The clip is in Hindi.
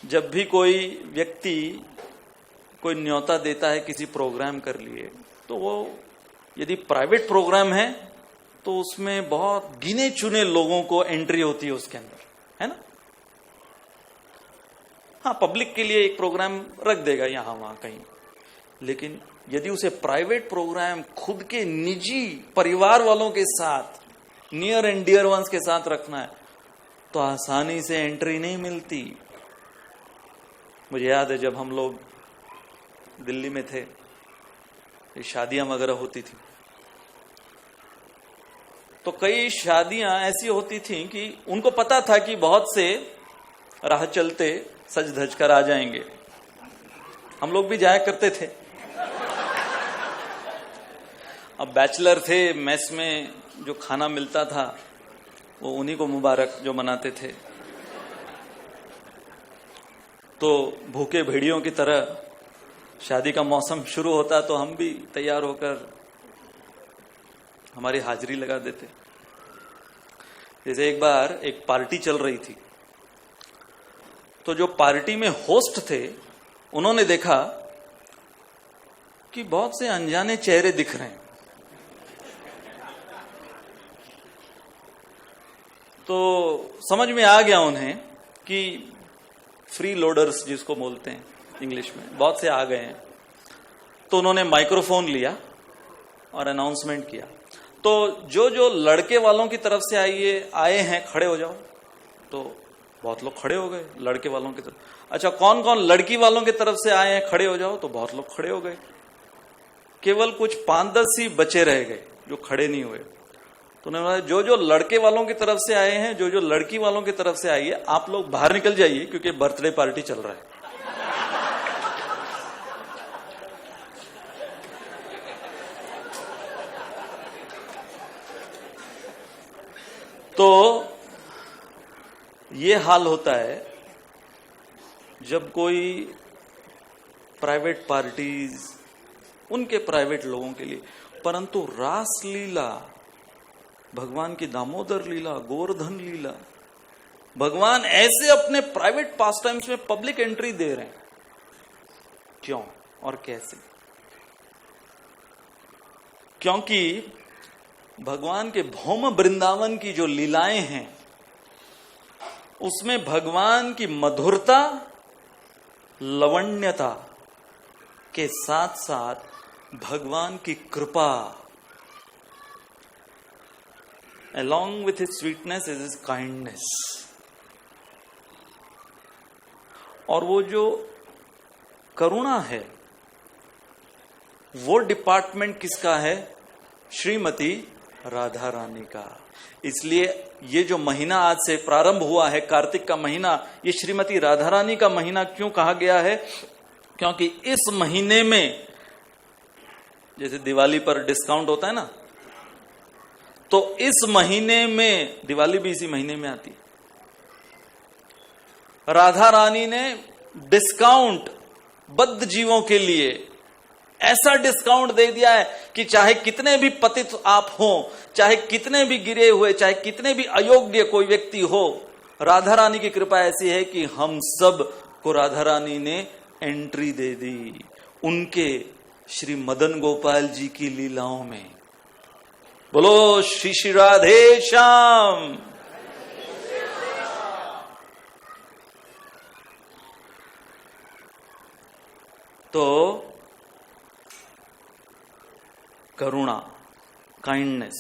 जब भी कोई व्यक्ति कोई न्योता देता है किसी प्रोग्राम कर लिए, तो वो यदि प्राइवेट प्रोग्राम है तो उसमें बहुत गिने चुने लोगों को एंट्री होती है उसके अंदर, है ना। हाँ, पब्लिक के लिए एक प्रोग्राम रख देगा यहां वहां कहीं, लेकिन यदि उसे प्राइवेट प्रोग्राम खुद के निजी परिवार वालों के साथ, नियर एंड डियर वंस के साथ रखना है, तो आसानी से एंट्री नहीं मिलती। मुझे याद है जब हम लोग दिल्ली में थे, शादियां वगैरह होती थी, तो कई शादियां ऐसी होती थी कि उनको पता था कि बहुत से राह चलते सज धज कर आ जाएंगे। हम लोग भी जाया करते थे। अब बैचलर थे, मेस में जो खाना मिलता था वो उन्हीं को मुबारक जो मनाते थे। तो भूखे भेड़ियों की तरह शादी का मौसम शुरू होता तो हम भी तैयार होकर हमारी हाजिरी लगा देते। जैसे एक बार एक पार्टी चल रही थी, तो जो पार्टी में होस्ट थे उन्होंने देखा कि बहुत से अनजाने चेहरे दिख रहे हैं। तो समझ में आ गया उन्हें कि फ्री लोडर्स जिसको बोलते हैं इंग्लिश में, बहुत से आ गए हैं। तो उन्होंने माइक्रोफोन लिया और अनाउंसमेंट किया, तो जो जो लड़के वालों की तरफ से आए हैं खड़े हो जाओ। तो बहुत लोग खड़े हो गए लड़के वालों की तरफ। अच्छा, कौन कौन लड़की वालों की तरफ से आए हैं खड़े हो जाओ। तो बहुत लोग खड़े हो गए, केवल कुछ 5-10 ही बचे रह गए जो खड़े नहीं हुए। तो उन्होंने बोला जो जो लड़के वालों की तरफ से आए हैं, जो जो लड़की वालों की तरफ से आई है, आप लोग बाहर निकल जाइए क्योंकि बर्थडे पार्टी चल रहा है। तो ये हाल होता है जब कोई प्राइवेट पार्टीज, उनके प्राइवेट लोगों के लिए, परंतु रास लीला, भगवान की दामोदर लीला, गोवर्धन लीला, भगवान ऐसे अपने प्राइवेट पास टाइम्स में पब्लिक एंट्री दे रहे हैं। क्यों और कैसे? क्योंकि भगवान के भौम वृंदावन की जो लीलाएं हैं उसमें भगवान की मधुरता, लवण्यता के साथ साथ भगवान की कृपा, along with his sweetness is his kindness। और वो जो करुणा है वो डिपार्टमेंट किसका है? श्रीमती राधा रानी का। इसलिए ये जो महीना आज से प्रारंभ हुआ है, कार्तिक का महीना, ये श्रीमती राधा रानी का महीना क्यों कहा गया है? क्योंकि इस महीने में, जैसे दिवाली पर डिस्काउंट होता है ना, तो इस महीने में, दिवाली भी इसी महीने में आती है, राधा रानी ने डिस्काउंट बद्ध जीवों के लिए ऐसा डिस्काउंट दे दिया है कि चाहे कितने भी पतित आप हो, चाहे कितने भी गिरे हुए, चाहे कितने भी अयोग्य कोई व्यक्ति हो, राधा रानी की कृपा ऐसी है कि हम सब को राधा रानी ने एंट्री दे दी उनके श्री मदन गोपाल जी की लीलाओं में। बोलो श्री श्री राधे श्याम। तो करुणा, काइंडनेस,